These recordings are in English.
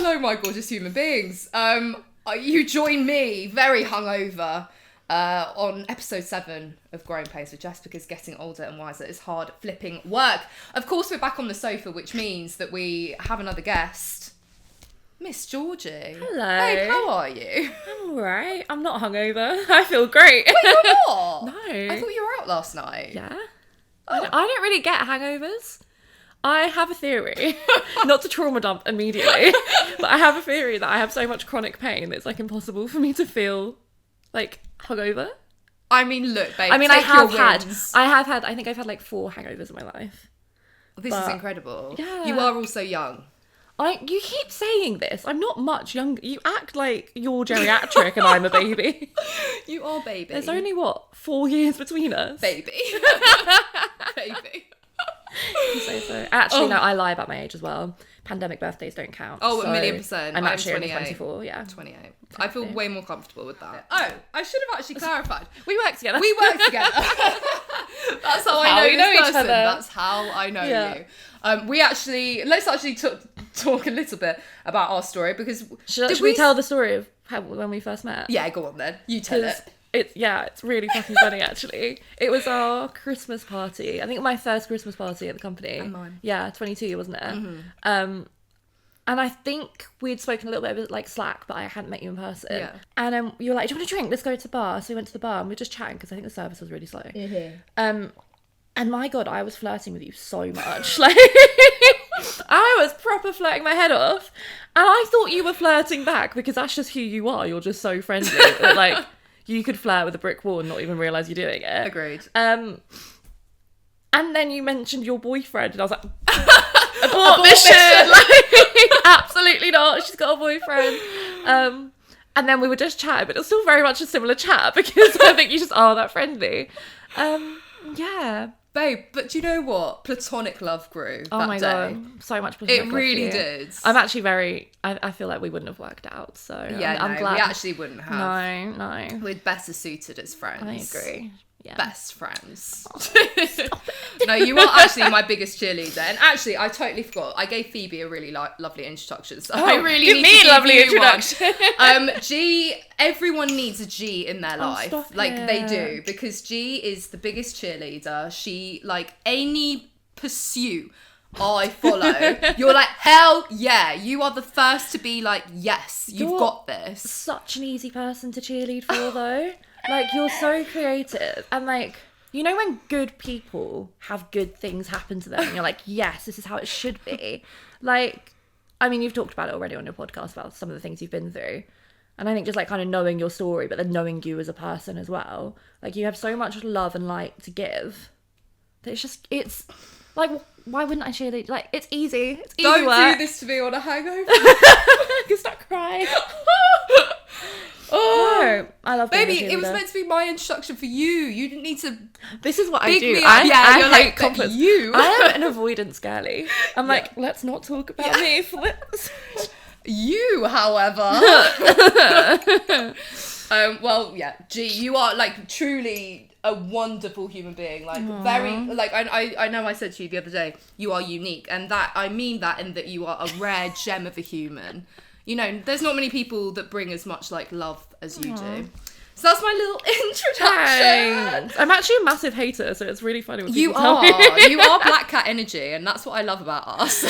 Hello, my gorgeous human beings. You join me, very hungover, on episode 7 of Growing Pains with Jess, because getting older and wiser is hard flipping work. Of course, we're back on the sofa, which means that we have another guest, Miss Georgie. Hello. Babe, how are you? I'm alright. I'm not hungover. I feel great. Wait, you're not? No. I thought you were out last night. Yeah. Oh. I don't really get hangovers. I have a theory, not to trauma dump immediately, but I have a theory that I have so much chronic pain that it's like impossible for me to feel like hungover. I mean, look, babe. I mean, take your I wins. have had, I think I've had like 4 hangovers in my life. This is incredible. Yeah. You are also young. You keep saying this. I'm not much younger. You act like you're geriatric and I'm a baby. You are, baby. There's only, 4 years between us? Baby. Baby. So. Actually, no, I lie about my age as well. Pandemic birthdays don't count. Oh, so 1,000,000%. I'm actually only 28. 24, yeah. 28. I feel way more comfortable with that. Oh, I should have actually clarified. We work together. We work together. That's how I know we know this each person. other. That's how I know you. Let's actually talk a little bit about our story, because Should we tell the story of when we first met? Yeah, go on then. You tell it. It's really fucking funny actually. It was our Christmas party. I think my first Christmas party at the company. And mine. Yeah, 22, wasn't it? Mm-hmm. And I think we'd spoken a little bit of like Slack, but I hadn't met you in person. Yeah. And you were like, "Do you want a drink? Let's go to the bar." So we went to the bar and we were just chatting because I think the service was really slow. Mm-hmm. And my God, I was flirting with you so much. Like, I was proper flirting my head off. And I thought you were flirting back because that's just who you are. You're just so friendly. That, like, you could flirt with a brick wall and not even realise you're doing it. Agreed. And then you mentioned your boyfriend, and I was like, abort mission! Like, absolutely not. She's got a boyfriend. And then we were just chatting, but it was still very much a similar chat because I think you just are that friendly. Yeah. Babe, but do you know what? Platonic love grew that my day. God. So much platonic It love really for you. did. I'm actually I feel like we wouldn't have worked out, so I'm glad. we actually wouldn't have. No. We're better suited as friends. I agree. Yeah. Best friends. No, you are actually my biggest cheerleader. And actually, I totally forgot. I gave Phoebe a really lovely introduction. So I really give need me to a lovely you introduction. one. G, everyone needs a G in their life. Stop Like, it. they do. Because G is the biggest cheerleader. She, like, any pursuit I follow, you're like, hell yeah. You are the first to be like, yes, you've got this. Such an easy person to cheerlead for, though. Like, you're so creative. And, like, you know when good people have good things happen to them and you're like, yes, this is how it should be. Like, I mean, you've talked about it already on your podcast about some of the things you've been through. And I think just, like, kind of knowing your story, but then knowing you as a person as well. Like, you have so much love and light to give that it's, like, why wouldn't I cheerlead? Like, it's easy. It's easy Don't work. do this to me on a hangover. I can start crying. Oh, no, I love being Baby, a it was cheerleader. meant to be my introduction for you. You didn't need to. This is what I Big do. me up. I You're hate like, but conflict. you. I am an avoidance girly. I'm like, let's not talk about me. You, however. Well, yeah, G, you are like truly a wonderful human being. Like, very, like, I know I said to you the other day, you are unique. And that, I mean that in that you are a rare gem of a human. You know, there's not many people that bring as much, like, love as you do. So that's my little introduction. Thanks. I'm actually a massive hater, so it's really funny when You people tell me. are. You are Black Cat energy, and that's what I love about us.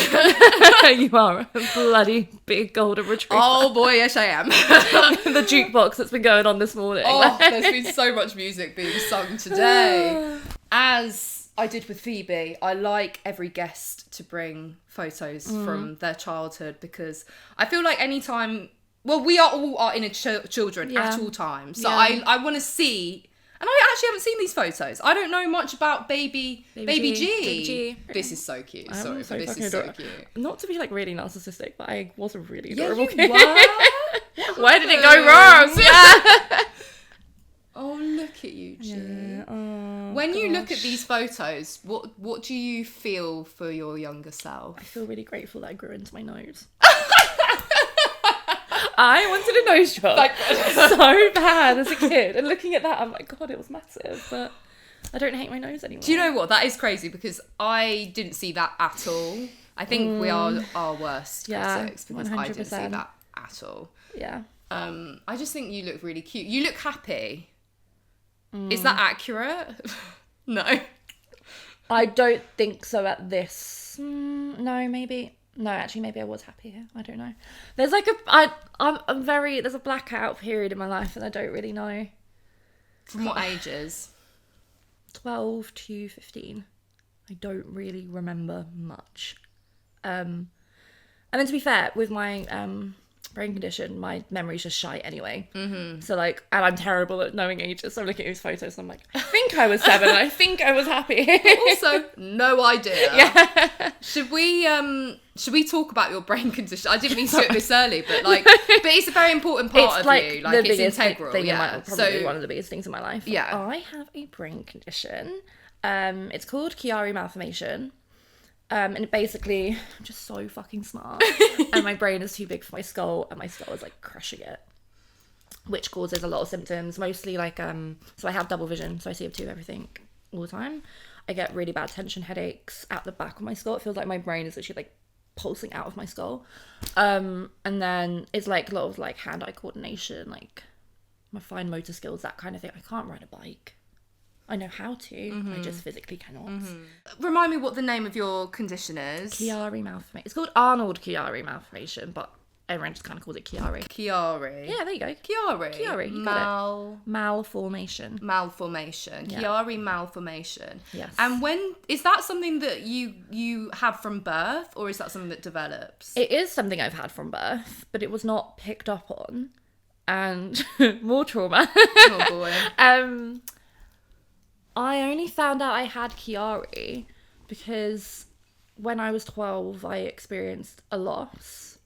You are a bloody big golden retriever. Oh boy, yes I am. The jukebox that's been going on this morning. Oh, there's been so much music being sung today. As I did with Phoebe, I like every guest to bring photos from their childhood, because I feel like anytime, well, we are all our inner children at all times. So I want to see, and I actually haven't seen these photos. I don't know much about baby G. Baby G. This is so cute. Sorry, but this fucking is so adorable. cute. Not to be like really narcissistic, but I was a really Yeah, adorable you kid. were. Where did it go wrong? Yeah. Oh, look at you, G. Yeah. Oh, When you look at these photos, what do you feel for your younger self? I feel really grateful that I grew into my nose. I wanted a nose job so bad as a kid, and looking at that, I'm like, God, it was massive. But I don't hate my nose anymore. Do you know what? That is crazy, because I didn't see that at all. I think we are our worst Yeah, critics because I didn't see 100%. that at all. Yeah. I just think you look really cute. You look happy. Is that accurate? No. I don't think so at this. No, maybe. No, actually, maybe I was happy here. I don't know. There's like there's a blackout period in my life and I don't really know. From what ages? 12 to 15. I don't really remember much. And then to be fair, with my brain condition, my memory's just shite anyway. Mm-hmm. So like, and I'm terrible at knowing ages. So I'm looking at these photos and I'm like, I think I was 7. I think I was happy. Also, no idea. Yeah. Should we talk about your brain condition? I didn't mean to do it this early, but it's a very important part of you. Like, it's integral. Thing yeah. in my, probably one of the biggest things in my life. Yeah. I have a brain condition. It's called Chiari malformation. And basically, I'm just so fucking smart. And my brain is too big for my skull, and my skull is like crushing it. Which causes a lot of symptoms, mostly like, so I have double vision, so I see up to everything all the time. I get really bad tension headaches at the back of my skull. It feels like my brain is literally like pulsing out of my skull. And then it's like a lot of like hand-eye coordination, like my fine motor skills, that kind of thing. I can't ride a bike. I know how to, I just physically cannot. Remind me what the name of your condition is. Chiari malformation. It's called Arnold Chiari malformation, but everyone just kind of calls it Chiari. Chiari. Yeah, there you go. Chiari. You got it. Malformation. Malformation. Yeah. Chiari malformation. Yes. And when is that something that you have from birth, or is that something that develops? It is something I've had from birth, but it was not picked up on, and more trauma. Oh boy. I only found out I had Chiari because when I was 12, I experienced a loss,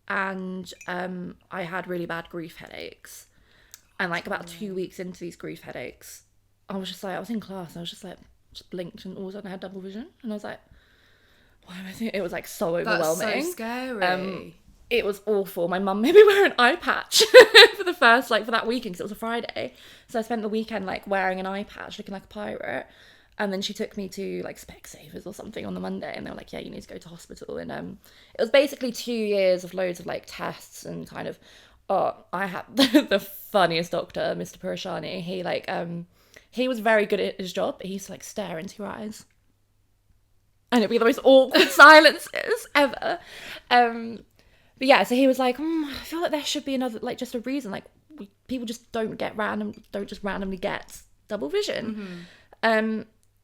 and I had really bad grief headaches. And like about 2 weeks into these grief headaches, I was in class and I was just blinked and all of a sudden I had double vision. And I was like, why am I thinking? It was like so overwhelming. That's so scary. It was awful. My mum made me wear an eye patch for that weekend because it was a Friday. So I spent the weekend like wearing an eye patch, looking like a pirate. And then she took me to like Specsavers or something on the Monday, and they were like, yeah, you need to go to hospital. And it was basically 2 years of loads of like tests and kind of, I had the funniest doctor, Mr. Purashani. He was very good at his job. He used to like stare into your eyes. And it'd be the most awkward silences ever. But yeah, so he was like, I feel like there should be another, like, just a reason. Like, people just don't just randomly get double vision. Mm-hmm.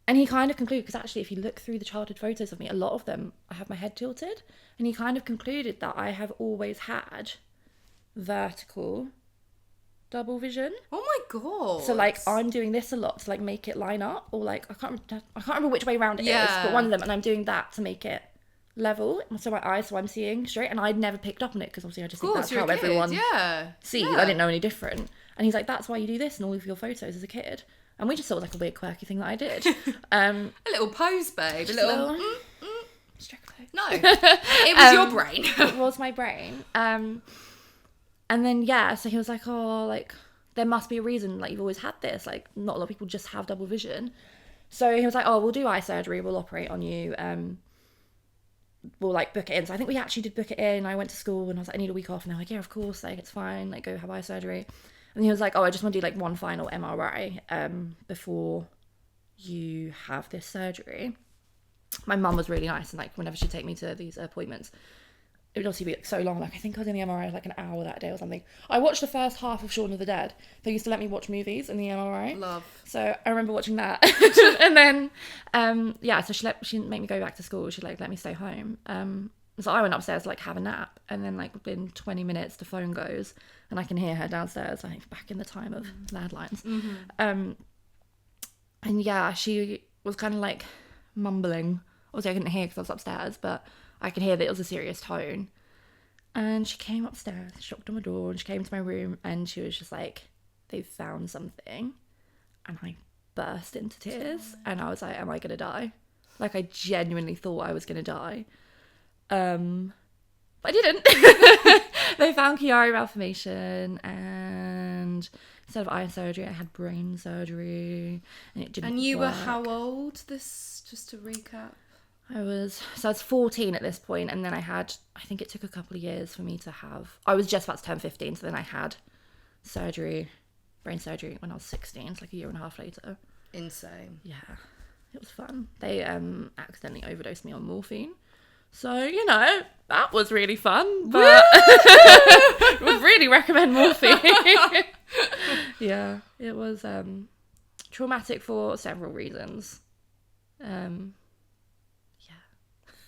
And he kind of concluded, because actually, if you look through the childhood photos of me, a lot of them, I have my head tilted. And he kind of concluded that I have always had vertical double vision. Oh my god. So, like, I'm doing this a lot to, like, make it line up. Or, like, I can't remember which way around it is, but one of them, and I'm doing that to make it level, so my eyes, so I'm seeing straight, and I'd never picked up on it because obviously I just think that's how everyone sees. I didn't know any different, and he's like, that's why you do this in all of your photos as a kid. And we just thought it was like a weird quirky thing that I did. A little pose, babe. A little stroke. No, it was your brain. It was my brain. And then so he was like, oh, like there must be a reason, like you've always had this, like not a lot of people just have double vision. So he was like, oh, we'll do eye surgery, we'll operate on you, we'll like book it in. So I think we actually did book it in. I went to school and I was like, I need a week off, and they're like, yeah, of course, like it's fine, like go have eye surgery. And he was like, oh, I just want to do like one final MRI before you have this surgery. My mum was really nice, and like whenever she'd take me to these appointments, it would obviously be like so long. Like I think I was in the MRI like an hour that day or something. I watched the first half of Shaun of the Dead. They used to let me watch movies in the MRI. Love. So I remember watching that. And then so she didn't make me go back to school. She like let me stay home. So I went upstairs to like have a nap, and then like within 20 minutes the phone goes and I can hear her downstairs, like back in the time of landlines. Mm-hmm. And she was kind of like mumbling. Obviously I couldn't hear because I was upstairs, but I could hear that it was a serious tone. And she came upstairs, knocked on my door, and she came to my room, and she was just like, they've found something. And I burst into tears, and I was like, am I gonna die? Like I genuinely thought I was gonna die. But I didn't. They found Chiari malformation, and instead of eye surgery, I had brain surgery, and it didn't And you work. were how old? This, just to recap. I was 14 at this point, and then I think it took a couple of years for me to have, I was just about to turn 15, so then I had brain surgery when I was 16. It's like a year and a half later. Insane. Yeah, it was fun. They accidentally overdosed me on morphine. So, you know, that was really fun, but would really recommend morphine. Yeah, it was traumatic for several reasons.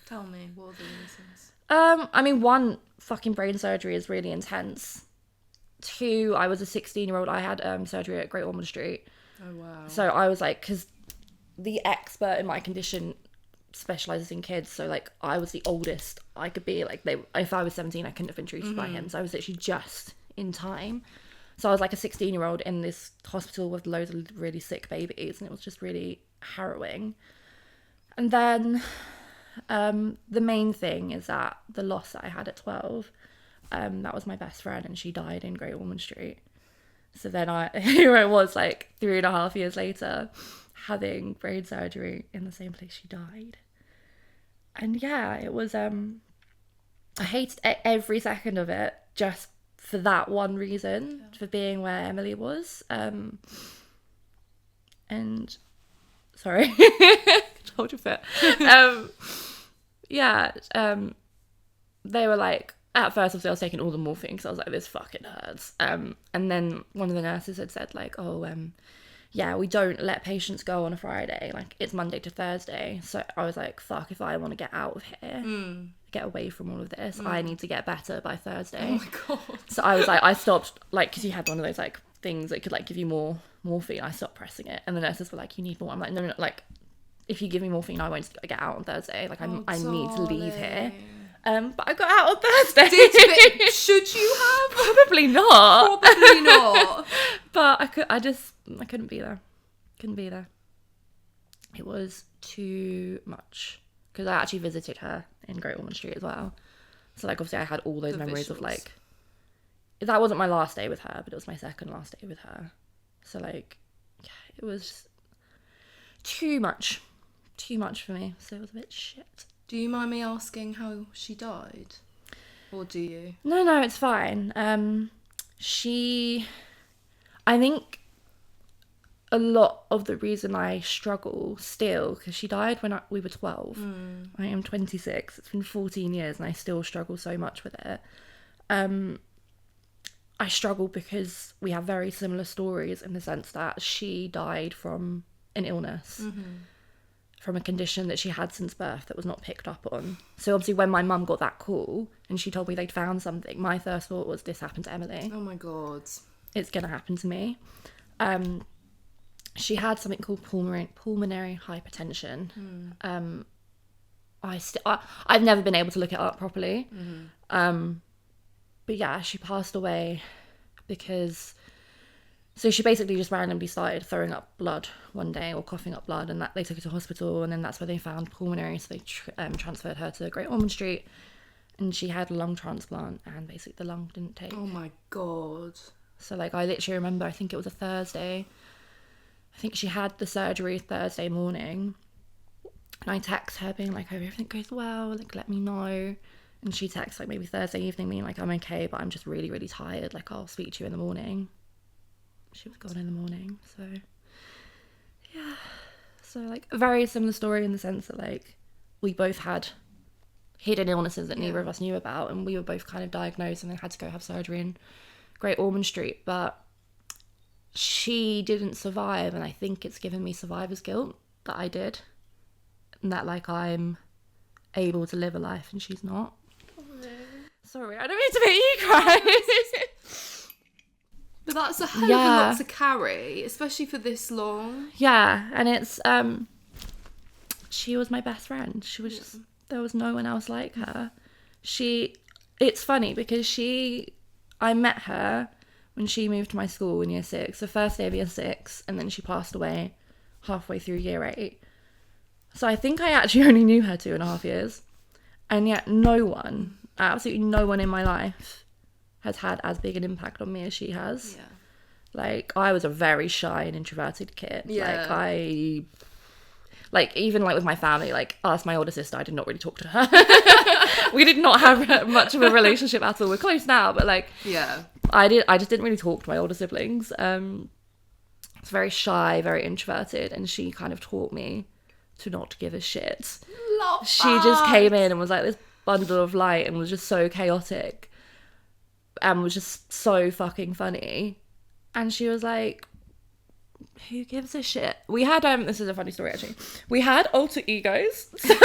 Tell me, what are the reasons? I mean, one, fucking brain surgery is really intense. Two, I was a 16-year-old. I had surgery at Great Ormond Street. Oh, wow. So I was like, because the expert in my condition specializes in kids, so like I was the oldest I could be. Like, if I was 17, I couldn't have been treated by him. So I was literally just in time. So I was like a 16-year-old in this hospital with loads of really sick babies, and it was just really harrowing. And then the main thing is that the loss that I had at 12, that was my best friend, and she died in Great Ormond Street. So then here I was, like 3.5 years later, having brain surgery in the same place she died. And yeah, it was, I hated every second of it, just for that one reason, for being where Emily was. And sorry, hold your foot. They were like, at first obviously I was taking all the morphine because I was like, this fucking hurts. And then one of the nurses had said like, we don't let patients go on a Friday, like it's Monday to Thursday. So I was like, fuck, if I want to get out of here, get away from all of this, I need to get better by Thursday. Oh my god. So I was like, I stopped, like, because you had one of those like things that could like give you more morphine. I stopped pressing it, and the nurses were like, you need more. I'm like, no, like, if you give me morphine, I won't get out on Thursday. Like, I need to leave here. But I got out on Thursday. Should you have? Probably not. Probably not. But I couldn't be there. Couldn't be there. It was too much. Because I actually visited her in Great Ormond Street as well. So, like, obviously I had all those memories of, like... That wasn't my last day with her, but it was my second last day with her. So, like, yeah, it was too much. Too much for me. So it was a bit shit. Do you mind me asking how she died? Or do you? No, it's fine. I think a lot of the reason I struggle still, because she died when we were 12. I am 26. It's been 14 years and I still struggle so much with it. I struggle because we have very similar stories in the sense that she died from an illness. From a condition that she had since birth that was not picked up on. So obviously when my mum got that call and she told me they'd found something, my first thought was, this happened to Emily. Oh my god. It's gonna happen to me. She had something called pulmonary hypertension. I've never been able to look it up properly. But yeah, she passed away because... So she basically just randomly started throwing up blood one day, or coughing up blood, and that they took her to hospital, and then that's where they found pulmonary, so they transferred her to Great Ormond Street, and she had a lung transplant, and basically the lung didn't take. Oh my god. So, like, I literally remember, I think it was a Thursday, I think she had the surgery Thursday morning, and I text her being like, I hope everything goes well, like, let me know. And she texts, like, maybe Thursday evening being like, I'm okay, but I'm just really, really tired, like, I'll speak to you in the morning. She was gone in the morning, so yeah. So, like, a very similar story in the sense that, like, we both had hidden illnesses that neither of us knew about, and we were both kind of diagnosed and then had to go have surgery in Great Ormond Street, but she didn't survive, and I think it's given me survivor's guilt that I did, and that, like, I'm able to live a life and she's not. Oh, no. Sorry, I don't mean to make you cry. But that's a hell of a lot to carry, especially for this long. Yeah, and it's she was my best friend. She was just, there was no one else like her. It's funny because I met her when she moved to my school in year 6, the first day of year 6, and then she passed away halfway through year 8. So I think I actually only knew her 2.5 years, and yet absolutely no one in my life has had as big an impact on me as she has. Yeah. Like, I was a very shy and introverted kid. Yeah. like, even like with my family, like us, my older sister, I did not really talk to her. We did not have much of a relationship at all. We're close now, but like, Yeah. I just didn't really talk to my older siblings. It's very shy, very introverted, and she kind of taught me to not give a shit. Love She that. just came in and was like this bundle of light and was just so chaotic and was just so fucking funny. And she was like, who gives a shit? We had this is a funny story actually. We had alter egos. So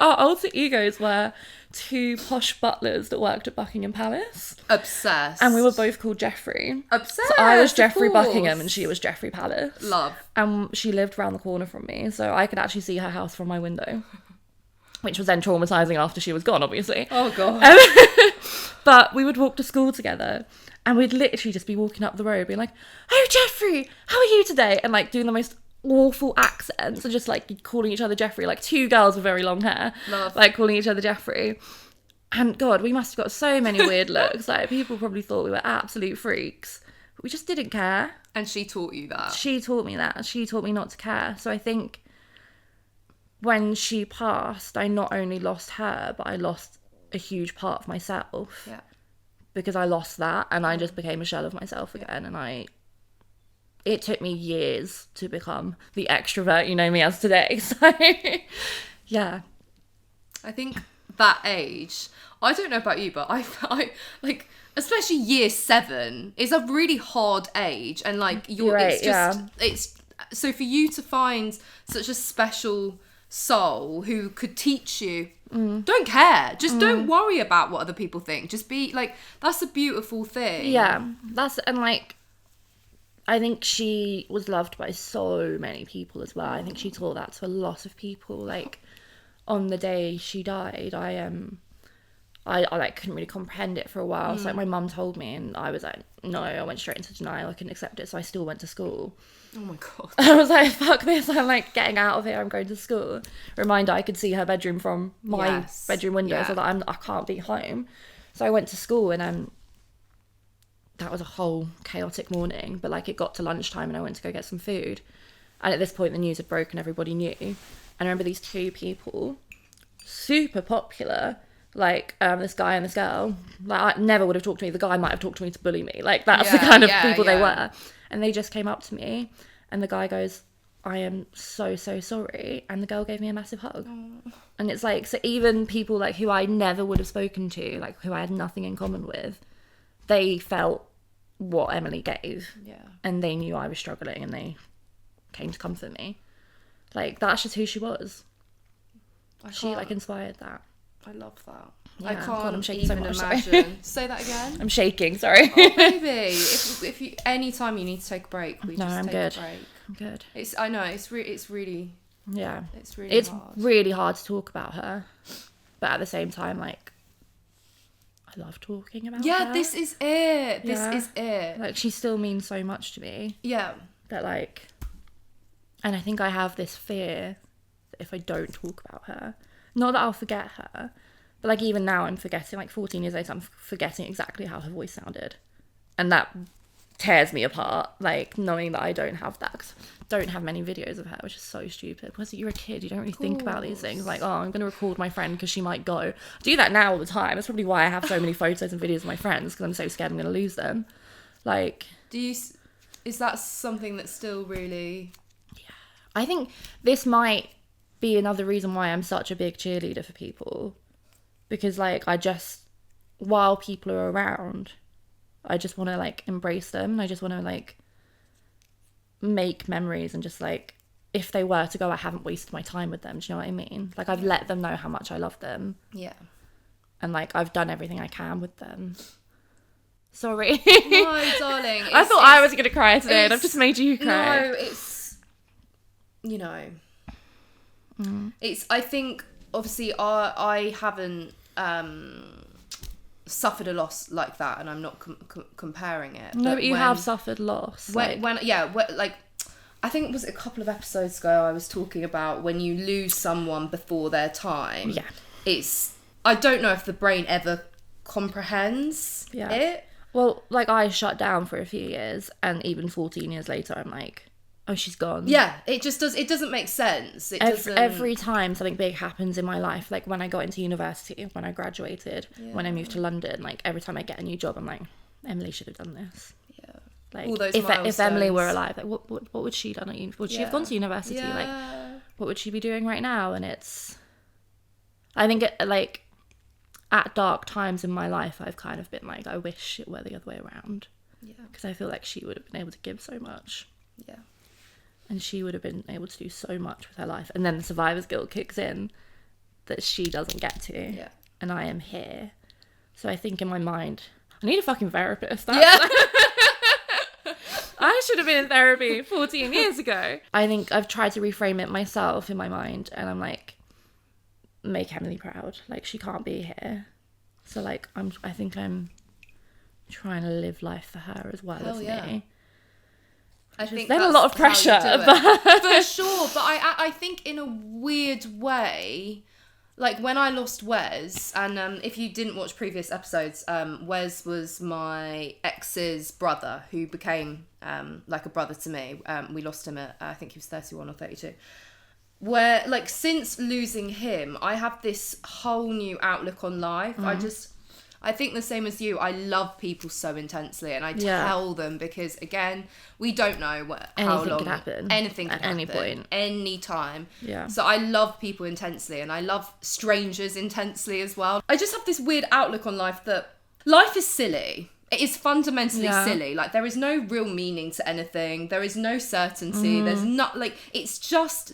our alter egos were two posh butlers that worked at Buckingham Palace. Obsessed. And we were both called Jeffrey. Obsessed. So I was Jeffrey of course. Buckingham and she was Jeffrey Palace. Love. And she lived around the corner from me, so I could actually see her house from my window, which was then traumatizing after she was gone, obviously. Oh god. But we would walk to school together, and we'd literally just be walking up the road being like, oh, Jeffrey, how are you today? And like doing the most awful accents and just like calling each other Jeffrey, like two girls with very long hair. Love. Like calling each other Jeffrey. And God, we must have got so many weird looks. Like, people probably thought we were absolute freaks. But we just didn't care. And she taught you that. She taught me that. She taught me not to care. So I think when she passed, I not only lost her, but I lost a huge part of myself. Yeah. Because I lost that and I just became a shell of myself again. And it took me years to become the extrovert you know me as today. So, yeah. I think that age, I don't know about you, but I like, especially year 7 is a really hard age, and like it's just it's so for you to find such a special soul who could teach you, don't care, just don't worry about what other people think, just be like, that's a beautiful thing. Yeah, and like, I think she was loved by so many people as well. I think she taught that to a lot of people. Like, on the day she died, I like couldn't really comprehend it for a while. So like my mum told me, and I was like, no, I went straight into denial. I couldn't accept it, so I still went to school. Oh my god. I was like, fuck this, I'm like getting out of here, I'm going to school. Reminder, I could see her bedroom from my bedroom window, so that I can't be home. So I went to school, and that was a whole chaotic morning. But like, it got to lunchtime and I went to go get some food, and at this point the news had broken, everybody knew. And I remember these two people, super popular, like this guy and this girl. Like, I never would have talked to me. The guy might have talked to me to bully me. Like, that's the kind of people they were. And they just came up to me, and the guy goes, I am so, so sorry. And the girl gave me a massive hug. Oh. And it's like, so even people like who I never would have spoken to, like who I had nothing in common with, they felt what Emily gave. Yeah. And they knew I was struggling, and they came to comfort me. Like, that's just who she was. She like inspired that. I love that. Yeah, I can't God, I'm shaking even so much, imagine. Say that again. I'm shaking, sorry. Oh baby, if you anytime you need to take a break, we just I'm take good. a break. I'm good. I know it's really Yeah. it's hard. Really hard to talk about her, but at the same time, like, I love talking about her. Yeah, this is it. This is it. Like, she still means so much to me. Yeah. That like, and I think I have this fear that if I don't talk about her, not that I'll forget her, but like even now I'm forgetting, like 14 years later, I'm forgetting exactly how her voice sounded. And that tears me apart, like knowing that I don't have that, 'cause I don't have many videos of her, which is so stupid. Because you're a kid, you don't really think about these things. Like, oh, I'm going to record my friend because she might go. I do that now all the time. That's probably why I have so many photos and videos of my friends, because I'm so scared I'm going to lose them. Like, is that something that's still really... I think this might be another reason why I'm such a big cheerleader for people. Because, like, while people are around, I just want to, like, embrace them. And I just want to, like, make memories and just, like, if they were to go, I haven't wasted my time with them. Do you know what I mean? Like, I've let them know how much I love them. Yeah. And, like, I've done everything I can with them. Sorry. No, darling. I thought I was going to cry today, and I've just made you cry. No, it's... You know... It's... I think, obviously, I haven't suffered a loss like that, and I'm not comparing it. No, but you have suffered loss. Like, I think it was a couple of episodes ago I was talking about when you lose someone before their time. Yeah. It's... I don't know if the brain ever comprehends it. Well, like, I shut down for a few years, and even 14 years later, I'm like, oh, she's gone. Yeah, it doesn't make sense. Every time something big happens in my life, like when I got into university, when I graduated, when I moved to London, like every time I get a new job, I'm like, Emily should have done this. Yeah. Like, all those if Emily were alive, like what would she done at would she have gone to university? Yeah. Like, what would she be doing right now? And I think like at dark times in my life, I've kind of been like, I wish it were the other way around. Yeah. Because I feel like she would have been able to give so much. Yeah. And she would have been able to do so much with her life. And then the survivor's guilt kicks in that she doesn't get to. Yeah. And I am here. So I think in my mind, I need a fucking therapist. Yeah. I should have been in therapy 14 years ago. I think I've tried to reframe it myself in my mind. And I'm like, make Emily proud. Like, she can't be here. So like, I think I'm trying to live life for her as well as me. I think then a lot of pressure, for sure. But I think in a weird way, like when I lost Wes, and if you didn't watch previous episodes, Wes was my ex's brother who became like a brother to me. We lost him at I think he was 31 or 32. Where like since losing him, I have this whole new outlook on life. I think the same as you. I love people so intensely, and I tell them because again, we don't know how long could happen. Anything can at any happen, point, any time. Yeah. So I love people intensely, and I love strangers intensely as well. I just have this weird outlook on life that life is silly. It is fundamentally silly. Like there is no real meaning to anything. There is no certainty. There's not like it's just.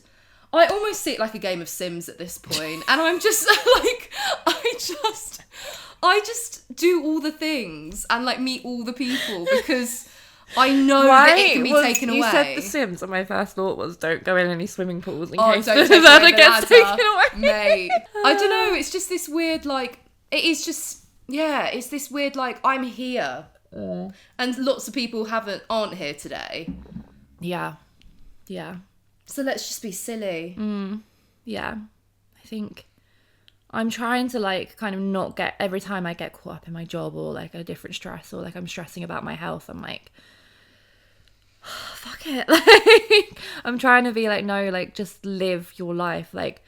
I almost see it like a game of Sims at this point, and I'm just like I just do all the things and like meet all the people because I know that it can be taken away. You said The Sims, and my first thought was don't go in any swimming pools in case don't the take ladder away the gets ladder, taken away. mate. I don't know. It's just this weird like it is just it's this weird like I'm here, and lots of people aren't here today. Yeah. So let's just be silly. Yeah. I think I'm trying to like kind of not get every time I get caught up in my job or like a different stress or like I'm stressing about my health, I'm like, oh, fuck it. Like I'm trying to be like, no, like just live your life. Like,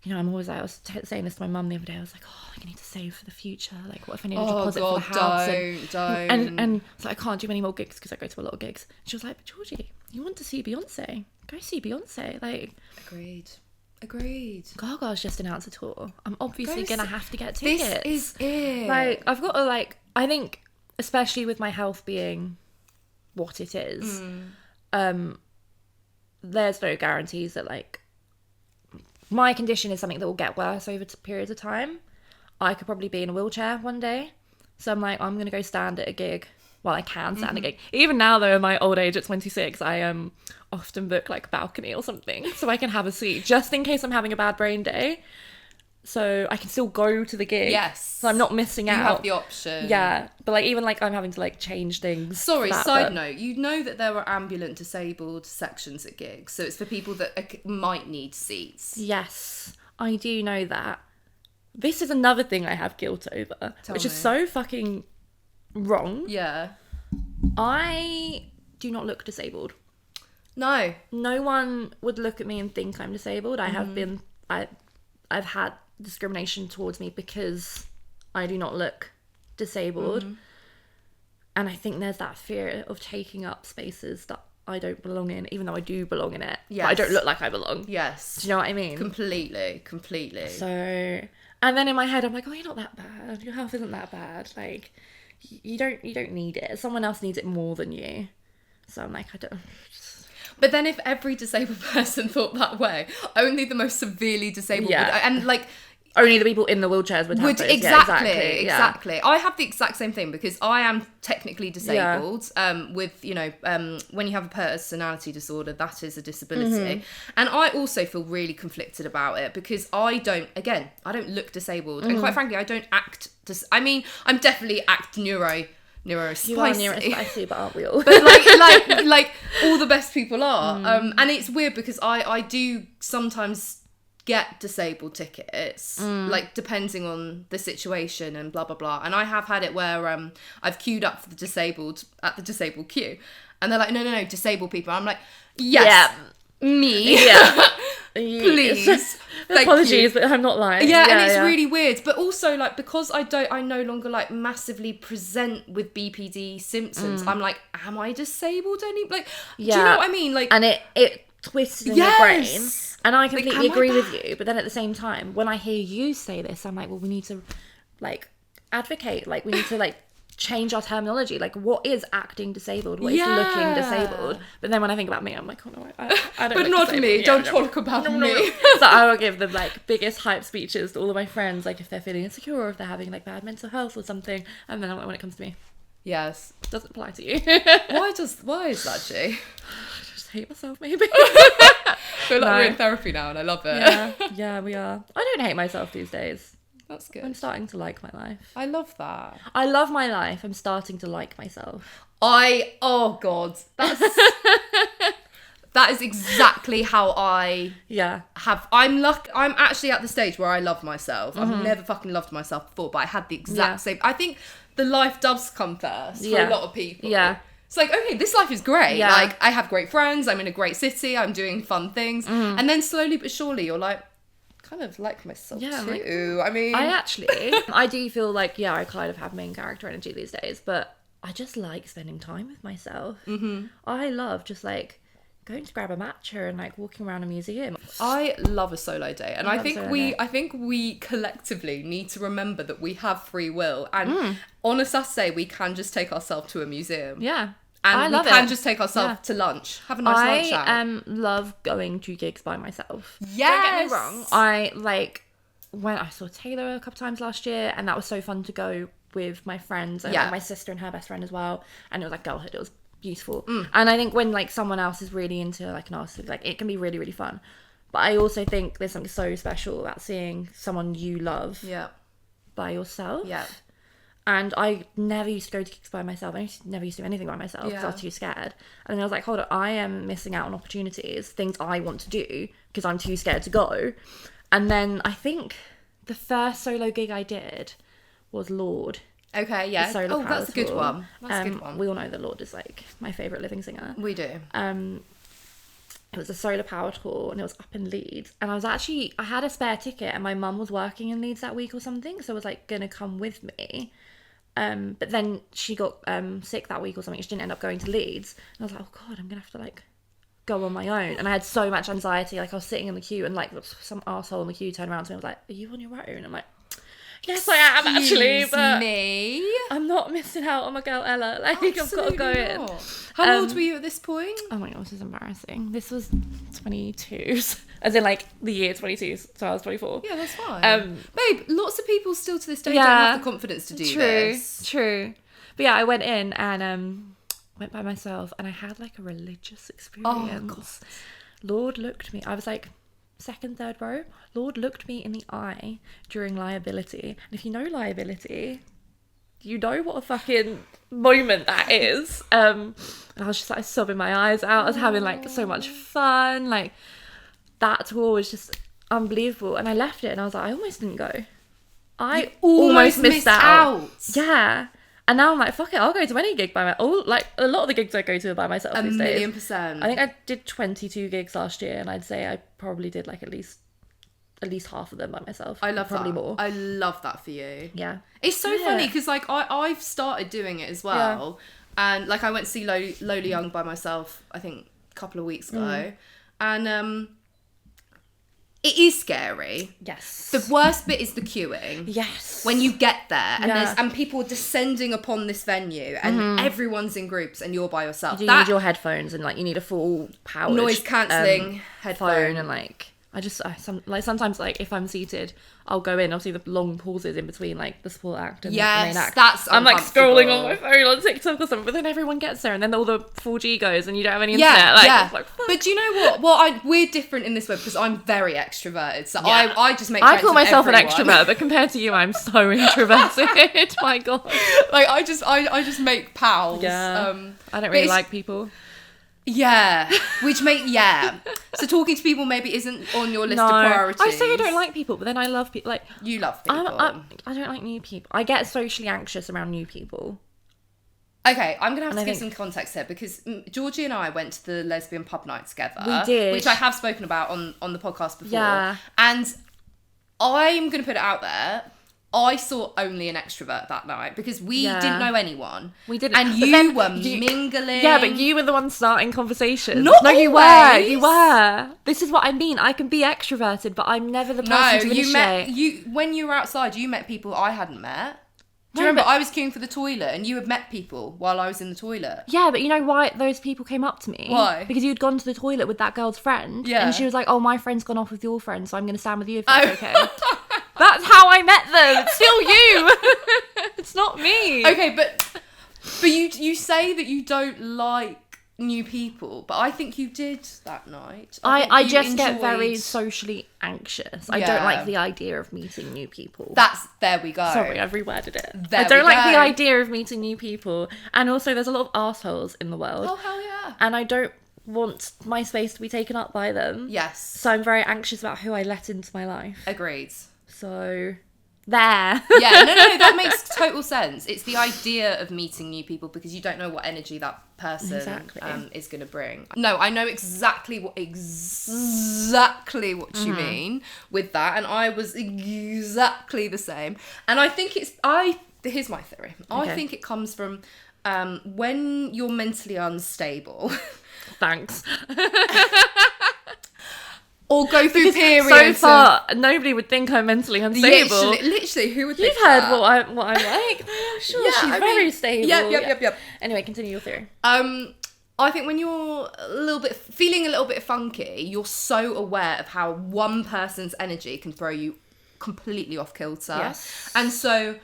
you know, I'm always like, I was saying this to my mum the other day. I was like, oh, like I need to save for the future. Like, what if I need a deposit for the house? Don't. And so I can't do any more gigs because I go to a lot of gigs. She was like, but Georgie, you want to see Beyonce? Go see Beyonce. Like, Agreed. Gaga's just announced a tour. I'm obviously gonna have to get tickets. This is it. Like, I've got to like. I think, especially with my health being what it is, there's no guarantees that like my condition is something that will get worse over periods of time. I could probably be in a wheelchair one day, so I'm like, I'm gonna go stand at a gig. Well, I can stand a gig. Even now, though, in my old age at 26, I often book like a balcony or something so I can have a seat just in case I'm having a bad brain day. So I can still go to the gig. Yes. So I'm not missing out. You have the option. Yeah. But like even like I'm having to like change things. Sorry, side note. You know that there are ambulant disabled sections at gigs. So it's for people that might need seats. Yes. I do know that. This is another thing I have guilt over. Which is so fucking wrong. Yeah. I do not look disabled. No one would look at me and think I'm disabled. I've had discrimination towards me because I do not look disabled, and I think there's that fear of taking up spaces that I don't belong in, even though I do belong in it. But I don't look like I belong. Yes. Do you know what I mean? Completely. So, and then in my head I'm like, oh, you're not that bad, your health isn't that bad, like you don't need it, someone else needs it more than you. So I'm like, I don't. But then if every disabled person thought that way, only the most severely disabled would, and like only the people in the wheelchairs would have those. Exactly. I have the exact same thing because I am technically disabled. With when you have a personality disorder, that is a disability, and I also feel really conflicted about it because I don't look disabled, and quite frankly, I don't act. I'm definitely act neurospicy. You are neurospicy, but aren't we all? But like all the best people are. And it's weird because I do sometimes get disabled tickets, like depending on the situation and blah blah blah. And I have had it where I've queued up for the disabled queue, And they're like, no, disabled people. I'm like, yes, me. Yeah. Please. Apologies, but I'm not lying. Yeah, and it's really weird. But also, like, because I no longer, like, massively present with BPD symptoms, I'm like, am I disabled like, do you know what I mean? Like, and it twists in your brain. And I completely agree with you. But then at the same time, when I hear you say this, I'm like, well, we need to, like, advocate. Like, we need to, like, change our terminology. Like, what is acting disabled? What is looking disabled? But then when I think about me, I'm like, oh no, I don't. But not disabled. me. Yeah, don't talk about me. So I will give them, like, biggest hype speeches to all of my friends, like, if they're feeling insecure or if they're having, like, bad mental health or something. And then I'm like, when it comes to me, yes, doesn't apply to you. Why is that, G? I just hate myself, maybe. I feel like we're in therapy now, and I love it. Yeah, we are. I don't hate myself these days. That's good. I'm starting to like my life. I love that. I love my life. I'm starting to like myself. Oh God, that is exactly how I have. I'm actually at the stage where I love myself. I've never fucking loved myself before, but I had the exact same. I think the life does come first for a lot of people. Yeah. It's like, okay, this life is great. Yeah. Like, I have great friends. I'm in a great city. I'm doing fun things. And then slowly but surely, you're like, kind of like myself too. Like, I mean, I do feel like, I kind of have main character energy these days, but I just like spending time with myself. I love just, like, going to grab a matcha and, like, walking around a museum. I love a solo day, and I think we collectively need to remember that we have free will, and on a Saturday we can just take ourselves to a museum. Yeah. And we can just take ourselves to lunch. Have a nice lunch out. I love going to gigs by myself. Yes. Don't get me wrong. I saw Taylor a couple times last year, and that was so fun to go with my friends and my sister and her best friend as well. And it was like girlhood. It was beautiful. And I think when, like, someone else is really into, like, an artist, like, it can be really, really fun. But I also think there's something so special about seeing someone you love by yourself. Yeah. And I never used to go to gigs by myself. I never used to do anything by myself because I was too scared. And then I was like, hold on, I am missing out on opportunities, things I want to do because I'm too scared to go. And then I think the first solo gig I did was Lorde. Okay, yeah. Oh, that's a good one. That's a good one. We all know that Lorde is, like, my favourite living singer. We do. It was a solar power tour and it was up in Leeds. And I had a spare ticket and my mum was working in Leeds that week or something. So I was, like, going to come with me. But then she got sick that week or something. She didn't end up going to Leeds. And I was like, oh God, I'm going to have to, like, go on my own. And I had so much anxiety. Like, I was sitting in the queue and, like, some arsehole in the queue turned around to me and was like, are you on your own? I'm like, yes, I am actually, but I'm not missing out on my girl Ella. Like, I've got to go in. How old were you at this point? Oh my God, this is embarrassing. This was 22, as in, like, the year 22, so I was 24. Yeah, that's fine. Babe, lots of people still to this day don't have the confidence to do this. True. But yeah, I went in and went by myself and I had, like, a religious experience. Oh, God. Lorde looked at me. I was, like, second, third row. Lorde looked me in the eye during Liability. And if you know Liability, you know what a fucking moment that is. And I was just, like, sobbing my eyes out. I was having, like, so much fun. Like, that tour was just unbelievable. And I left it and I was like, I almost didn't go. I almost missed out. Yeah. And now I'm like, fuck it, I'll go to any gig by myself. Like, a lot of the gigs I go to are by myself these days. 1,000,000%. I think I did 22 gigs last year, and I'd say I probably did, like, at least half of them by myself. I love probably that. More. I love that for you. Yeah. It's so funny, because, like, I've started doing it as well. Yeah. And, like, I went to see Lola Young by myself, I think, a couple of weeks ago. And, it is scary. Yes. The worst bit is the queuing. Yes. When you get there and people are descending upon this venue and everyone's in groups and you're by yourself. You need your headphones and, like, you need a full powered noise cancelling headphone and, like, sometimes, like, if I'm seated, I'll go in, I'll see the long pauses in between, like, the support act and the main act. I'm, like, scrolling on my phone on TikTok or something, but then everyone gets there and then all the 4G goes and you don't have any internet. Like, but do you know what? Well, we're different in this way because I'm very extroverted, so I just make friends I call myself with everyone. An extrovert, but compared to you, I'm so introverted. My God. Like, I just make pals. Yeah. I don't really like people. Yeah, so talking to people maybe isn't on your list of priorities. I say I don't like people, but then I love people. Like, you love people. I don't like new people. I get socially anxious around new people. Okay, I'm going to have to And I give some context here because Georgie and I went to the lesbian pub night together. We did. Which I have spoken about on the podcast before. Yeah. And I'm going to put it out there. I saw only an extrovert that night because we didn't know anyone. We didn't. And you were mingling. Yeah, but you were the one starting conversations. Not no, you were. always. You were. This is what I mean. I can be extroverted, but I'm never the person to initiate. When you were outside, you met people I hadn't met. Do you No, remember but- I was queuing for the toilet and you had met people while I was in the toilet? Yeah, but you know why those people came up to me? Why? Because you'd gone to the toilet with that girl's friend. Yeah. And she was like, oh, my friend's gone off with your friend, so I'm going to stand with you if that's okay. That's how I met them. It's still you. It's not me. Okay, but you say that you don't like new people, but I think you did that night. I just get enjoyed- very socially anxious. I Yeah. don't like the idea of meeting new people. There we go. Sorry, I've reworded it. There I don't we like go. the idea of meeting new people. And also, there's a lot of assholes in the world. Oh, hell yeah. And I don't want my space to be taken up by them. Yes. So I'm very anxious about who I let into my life. Agreed. So, there. Yeah, no, that makes total sense. It's the idea of meeting new people because you don't know what energy that person Exactly. is going to bring. No, I know exactly what you mean with that, and I was exactly the same. And I think here's my theory. Okay. I think it comes from when you're mentally unstable. Thanks. Or go through So periods. far, nobody would think I'm mentally unstable. Literally, who would think You've heard that? what I'm like. I'm sure Yeah, she's I very mean, stable. Yep. Anyway, continue your theory. I think when you're feeling a little bit funky, you're so aware of how one person's energy can throw you completely off kilter. Yes. And so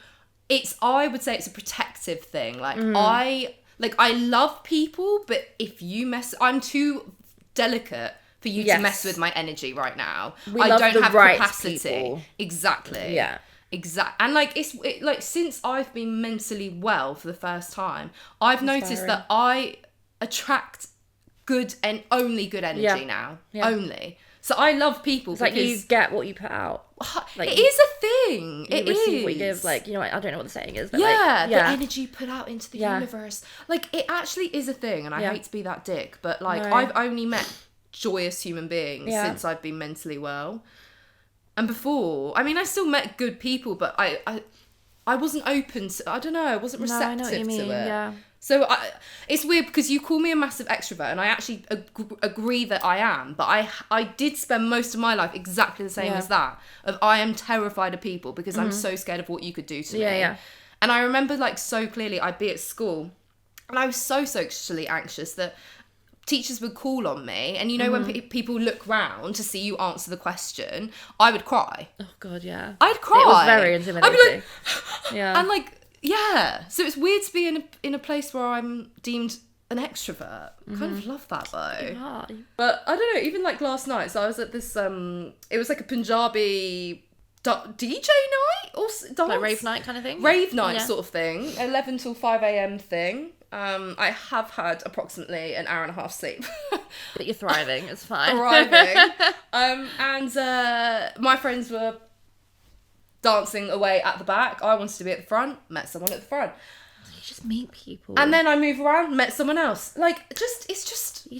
I would say it's a protective thing. Like I love people, but if you I'm too delicate for you to mess with my energy right now. I love don't the have right capacity. people. Exactly. Yeah. And like like since I've been mentally well for the first time, I've noticed that I attract good and only good energy now. Yeah. Only. So I love people It's like you get what you put out. Like it is a thing. You It receive is. what you give. Like, you know, I don't know what the saying is, but the energy put out into the Yeah. universe. Like it actually is a thing, and I hate to be that dick, but like No. I've only met joyous human beings since I've been mentally well. And before, I mean, I still met good people, but I wasn't open to, I don't know, I wasn't receptive I know what you mean, to it. yeah. So it's weird because you call me a massive extrovert, and I actually agree that I am, but I did spend most of my life exactly the same as that, of I am terrified of people because I'm so scared of what you could do to me. Yeah. And I remember like so clearly, I'd be at school, and I was so socially anxious that teachers would call on me, and you know when people look round to see you answer the question, I would cry. Oh god, yeah. I'd cry. It was very intimidating. I'd be like, Yeah. and like, yeah. So it's weird to be in a place where I'm deemed an extrovert. I kind of love that though. Ah, But I don't know. Even like last night, so I was at this. It was like a Punjabi DJ night or dance? like rave night kind of thing? Rave night Yeah. sort of thing. 11 till 5 a.m. thing. I have had approximately an hour and a half sleep. But you're thriving, it's fine. Arriving. And my friends were dancing away at the back. I wanted to be at the front, met someone at the front. You just meet people. And then I move around, met someone else. Like, you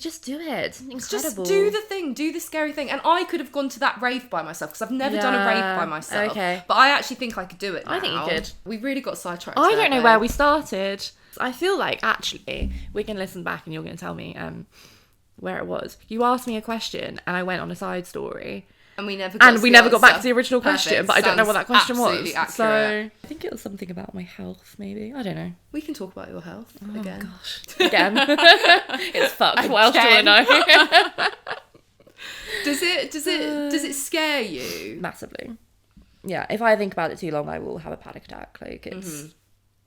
just do it. It's incredible. just do the thing, do the scary thing. And I could have gone to that rave by myself because I've never done a rave by myself. Okay. But I actually think I could do it now. I think you could. We really got sidetracked. I there, don't know babe. where we started. I feel like actually we can listen back and you're going to tell me where it was. You asked me a question and I went on a side story. And we never got back to the original question, Perfect. but I don't know what that Sounds question was. absolutely accurate. So I think it was something about my health, maybe. I don't know. We can talk about your health again. Gosh. Again. It's fucked. What else do I know? Does it scare you? Massively. Yeah, if I think about it too long, I will have a panic attack. Like, it's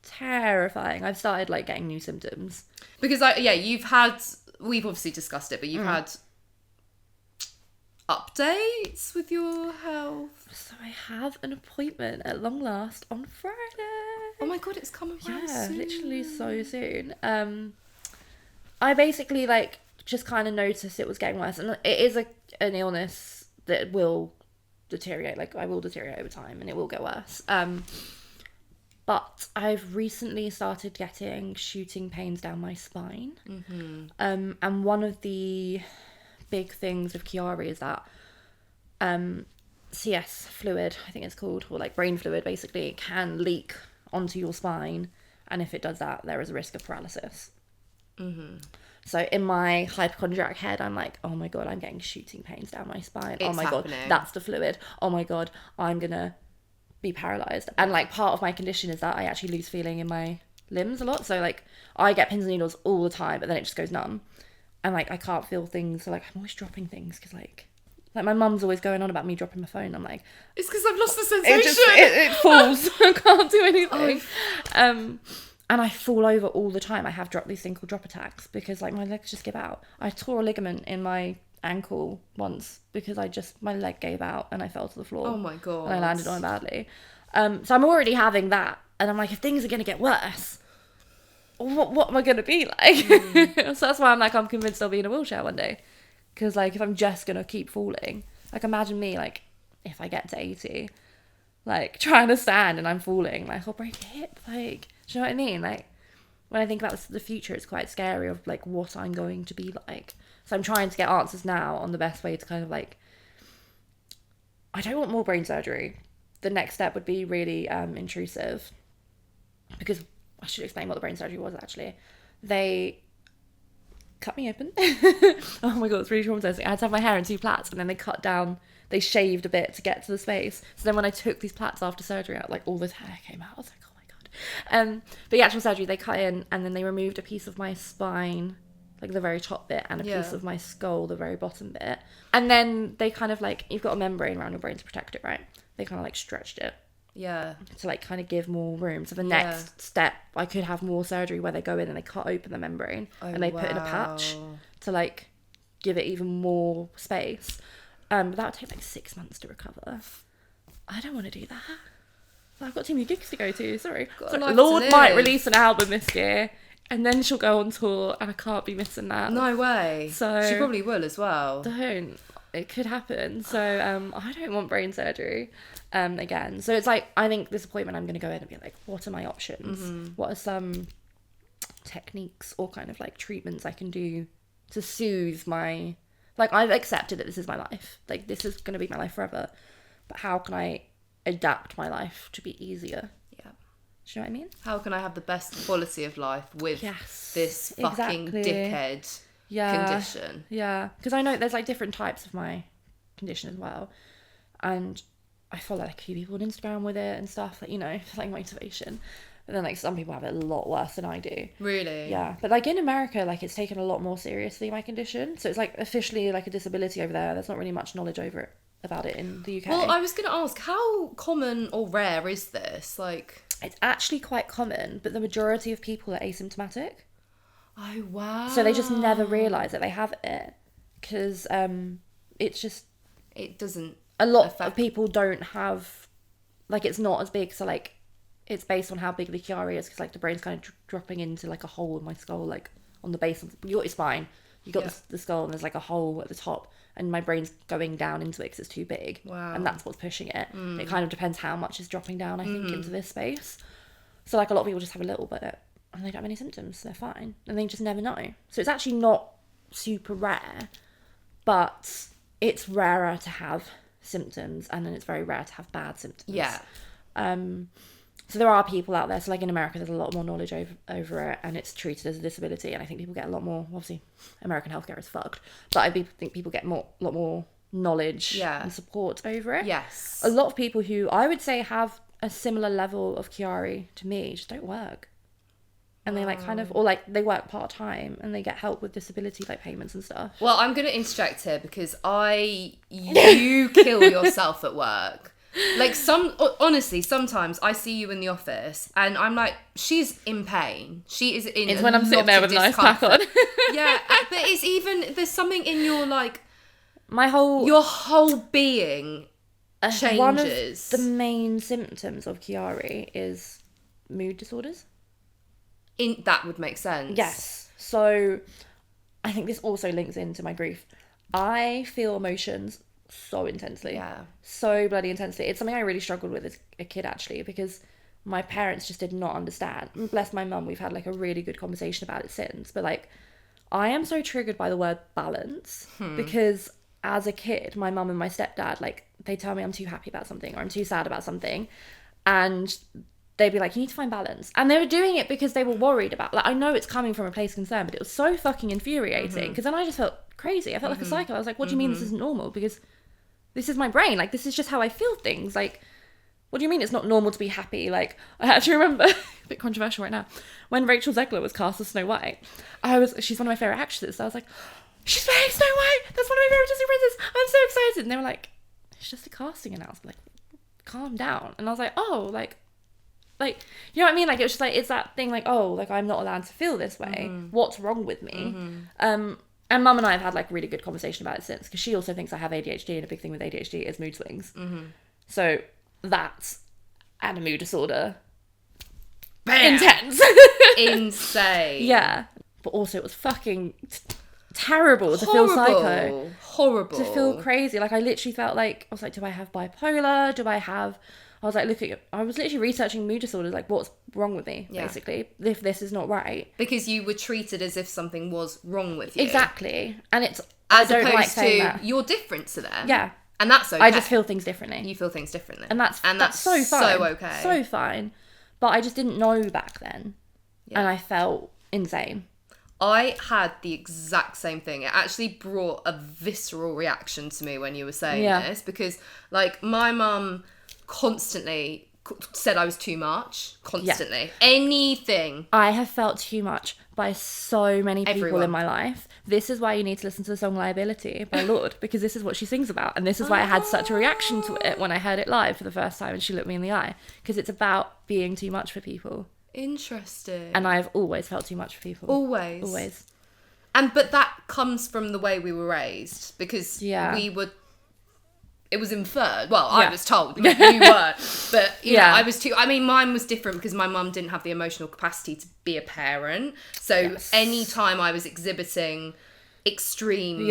terrifying. I've started, like, getting new symptoms. Because, we've obviously discussed it, but you've had updates with your health. So I have an appointment at long last on Friday. Oh my god, it's coming around soon. Literally so soon. I basically, like, just kind of noticed it was getting worse. And it is an illness that will deteriorate. Like, I will deteriorate over time and it will get worse. But I've recently started getting shooting pains down my spine. And one of the big things with Chiari is that CS fluid, I think it's called, or like brain fluid basically, can leak onto your spine. And if it does that, there is a risk of paralysis. So in my hypochondriac head, I'm like, oh my God, I'm getting shooting pains down my spine. It's oh my happening. God, that's the fluid. Oh my God, I'm going to be paralyzed. And like part of my condition is that I actually lose feeling in my limbs a lot. So like I get pins and needles all the time, but then it just goes numb. And like I can't feel things. So like I'm always dropping things because like my mum's always going on about me dropping my phone. I'm like, it's because I've lost the sensation. It falls. I can't do anything. And I fall over all the time. I have dropped these things called drop attacks because like my legs just give out. I tore a ligament in my ankle once because my leg gave out and I fell to the floor. Oh my God. And I landed on it badly. So I'm already having that. And I'm like, if things are going to get worse, what am I going to be like? So that's why I'm like, I'm convinced I'll be in a wheelchair one day. Because like, if I'm just going to keep falling, like imagine me like, if I get to 80, like trying to stand and I'm falling, like I'll break a hip. Like, do you know what I mean? Like when I think about the future, it's quite scary of like what I'm going to be like. So I'm trying to get answers now on the best way to kind of like, I don't want more brain surgery. The next step would be really intrusive, because I should explain what the brain surgery was actually. They cut me open. Oh my God, it's really traumatizing. I had to have my hair in 2 plaits and then they shaved a bit to get to the space. So then when I took these plaits after surgery out, like all this hair came out. I was like, oh my God. But the actual surgery, they cut in and then they removed a piece of my spine, like the very top bit, and a piece of my skull, the very bottom bit. And then they kind of like, you've got a membrane around your brain to protect it, right? They kind of like stretched it. Yeah. To like kind of give more room. So the next step, I could have more surgery where they go in and they cut open the membrane and they put in a patch to like give it even more space. But that would take like 6 months to recover. I don't want to do that. I've got too many gigs to go to. Sorry. So Lord might release an album this year and then she'll go on tour and I can't be missing that. No way. So she probably will as well. Don't. It could happen. So I don't want brain surgery again. So it's like, I think this appointment I'm going to go in and be like, what are my options? What are some techniques or kind of like treatments I can do to soothe my, like I've accepted that this is my life. Like this is going to be my life forever. But how can I adapt my life to be easier? Yeah. Do you know what I mean? How can I have the best quality of life with this fucking dickhead condition? Yeah, because I know there's like different types of my condition as well, and I follow like a few people on Instagram with it and stuff, like, you know, like motivation. But then like some people have it a lot worse than I do. Really? Yeah, but like in America, like it's taken a lot more seriously, my condition, so it's like officially like a disability over there. There's not really much knowledge about it in the UK. Well, I was going to ask, how common or rare is this? Like, it's actually quite common, but the majority of people are asymptomatic. Oh, wow. So they just never realise that they have it, because it's just... It doesn't... A lot of people don't have... Like, it's not as big, so, like, it's based on how big the Chiari is, because, like, the brain's kind of dropping into, like, a hole in my skull, like, on the base of... You got your spine, you got the skull, and there's, like, a hole at the top, and my brain's going down into it because it's too big. Wow. And that's what's pushing it. It kind of depends how much is dropping down, I think, into this space. So, like, a lot of people just have a little bit... and they don't have any symptoms, they're fine, and they just never know. So it's actually not super rare, but it's rarer to have symptoms, and then it's very rare to have bad symptoms. Yeah. So there are people out there, so like in America there's a lot more knowledge over it, and it's treated as a disability, and I think people get a lot more, obviously American healthcare is fucked, but I think people get a lot more knowledge and support over it. Yes. A lot of people who I would say have a similar level of Chiari to me just don't work. And they like kind of, or like they work part-time and they get help with disability like payments and stuff. Well, I'm going to interject here because you kill yourself at work. Like honestly, sometimes I see you in the office and I'm like, she's in pain. She is in It's when I'm sitting there with a nice pack on. Yeah, but it's even, there's something in your like, your whole being changes. One of the main symptoms of Chiari is mood disorders. That would make sense. Yes. So I think this also links into my grief. I feel emotions so intensely. Yeah. So bloody intensely. It's something I really struggled with as a kid, actually, because my parents just did not understand. Bless my mum, we've had like a really good conversation about it since. But like, I am so triggered by the word balance because as a kid, my mum and my stepdad, like, they tell me I'm too happy about something or I'm too sad about something. And they'd be like, you need to find balance. And they were doing it because they were worried about, like, I know it's coming from a place of concern, but it was so fucking infuriating because then I just felt crazy. I felt like a psycho. I was like, what do you mean this isn't normal? Because this is my brain. Like, this is just how I feel things. Like, what do you mean it's not normal to be happy? Like, I actually remember, a bit controversial right now, when Rachel Zegler was cast as Snow White, she's one of my favourite actresses. So I was like, she's playing Snow White! That's one of my favourite Disney princesses! I'm so excited! And they were like, it's just a casting announcement. Like, calm down. And I was like, oh, like, you know what I mean? Like, it was just like, it's that thing like, oh, like, I'm not allowed to feel this way. What's wrong with me? And Mum and I have had like really good conversation about it since, because she also thinks I have ADHD, and a big thing with ADHD is mood swings. So that's and a mood disorder. Bam! Intense. Insane. Yeah. But also it was fucking terrible to feel psycho. Horrible. To feel crazy. Like, I literally felt like, I was like, do I have bipolar? I was like, I was literally researching mood disorders, like, what's wrong with me, basically, if this is not right. Because you were treated as if something was wrong with you. Exactly. And it's, as opposed to, you're different to them. Yeah. And that's okay. I just feel things differently. You feel things differently. And that's so fine. So okay. So fine. But I just didn't know back then. Yeah. And I felt insane. I had the exact same thing. It actually brought a visceral reaction to me when you were saying this, because, like, my mum constantly said I was too much. Constantly. Yeah. Anything. I have felt too much by so many people in my life. This is why you need to listen to the song Liability by Lorde, because this is what she sings about. And this is why I had such a reaction to it when I heard it live for the first time and she looked me in the eye. Because it's about being too much for people. Interesting. And I've always felt too much for people. Always. But that comes from the way we were raised, because it was inferred. Well, I was told, you weren't. But, you know, I was too... I mean, mine was different because my mum didn't have the emotional capacity to be a parent. So any time I was exhibiting extreme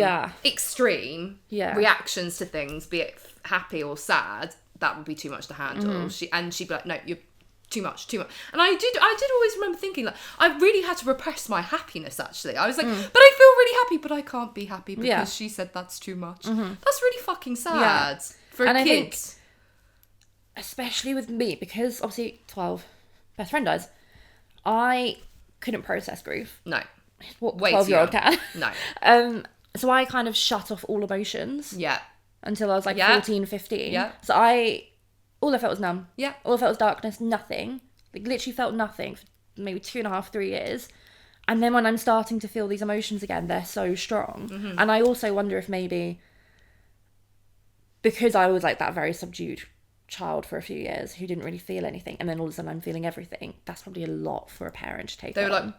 reactions to things, be it happy or sad, that would be too much to handle. She'd be like, no, you're too much. And I did always remember thinking, like, I really had to repress my happiness, actually. I was like, but I feel really happy, but I can't be happy because she said that's too much. That's really fucking sad for kids. I think, especially with me, because obviously 12, best friend dies, I couldn't process grief. No. What 12-year-old can? No. So I kind of shut off all emotions. Yeah. Until I was like 14, 15. Yeah. So all I felt was numb. Yeah. All I felt was darkness, nothing. Like, literally felt nothing for maybe 2.5, 3 years. And then when I'm starting to feel these emotions again, they're so strong. And I also wonder if maybe, because I was like that very subdued child for a few years who didn't really feel anything, and then all of a sudden I'm feeling everything, that's probably a lot for a parent to take on. They were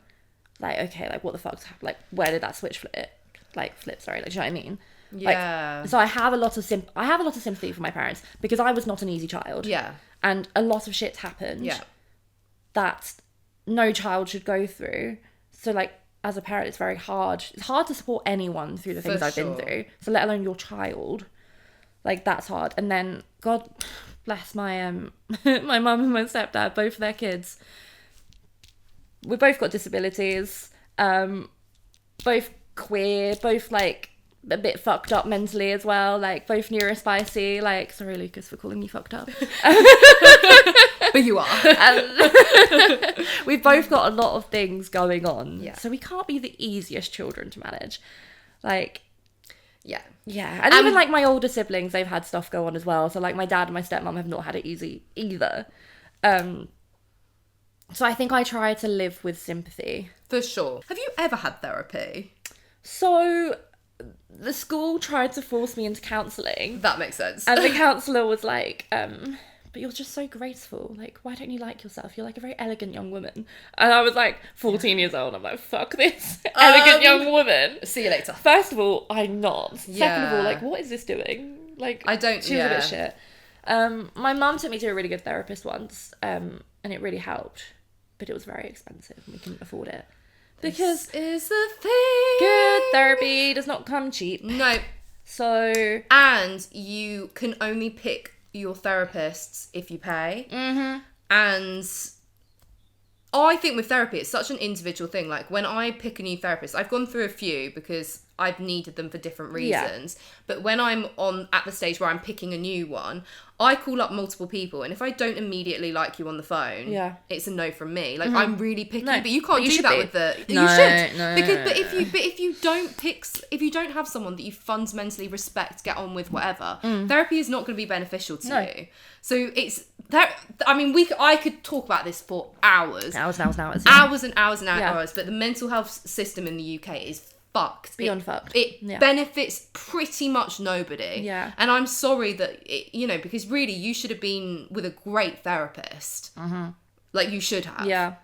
like, okay, like, what the fuck's happened? Like, where did that switch flip? Like, do you know what I mean? Yeah. Like, so I have a lot of sympathy for my parents, because I was not an easy child. Yeah. And a lot of shit happened. Yeah. That no child should go through. So, like, as a parent, it's very hard. It's hard to support anyone through the things I've been through. So let alone your child. Like, that's hard. And then, God bless my my mum and my stepdad, both of their kids. We both got disabilities. Both queer. Both, like, a bit fucked up mentally as well, like, both neurospicy, like, sorry Lucas for calling you fucked up. But you are. We've both got a lot of things going on, so we can't be the easiest children to manage. Like, yeah, and even like my older siblings, they've had stuff go on as well, so like my dad and my stepmom have not had it easy either. So I think I try to live with sympathy. For sure. Have you ever had therapy? So the school tried to force me into counselling. That makes sense. And the counsellor was like, but you're just so graceful. Like, why don't you like yourself? You're like a very elegant young woman. And I was like 14 years old. I'm like, fuck this. Elegant young woman. See you later. First of all, I'm not. Second of all, like, what is this doing? Like, she was a bit shit. My mum took me to a really good therapist once, and it really helped. But it was very expensive and we couldn't afford it. Because this is the thing. Good therapy does not come cheap. No. So. And you can only pick your therapists if you pay. And I think with therapy, it's such an individual thing. Like when I pick a new therapist, I've gone through a few because I've needed them for different reasons. Yeah. But when I'm at the stage where I'm picking a new one, I call up multiple people, and if I don't immediately like you on the phone, it's a no from me. Like I'm really picky, but you can't do that with the. You should, but if you don't have someone that you fundamentally respect, get on with, whatever, therapy is not going to be beneficial to you. So it's there. I mean, I could talk about this for hours, hours and hours. But the mental health system in the UK is fucked. Beyond fucked. It benefits pretty much nobody. Yeah. And I'm sorry that, because really you should have been with a great therapist. Like you should have. Yeah.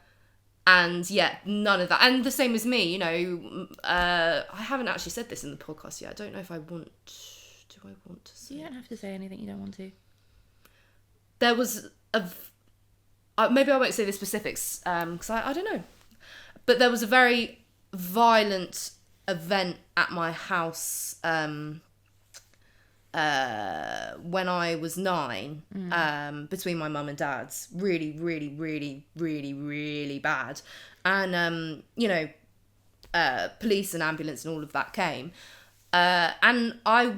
And none of that. And the same as me, I haven't actually said this in the podcast yet. I don't know if I want. Do I want to say? You don't have to say anything you don't want to. There was maybe I won't say the specifics because I don't know. But there was a very violent event at my house when I was 9 between my mum and dad's. Really, really, really, really, really bad. And police and ambulance and all of that came, and I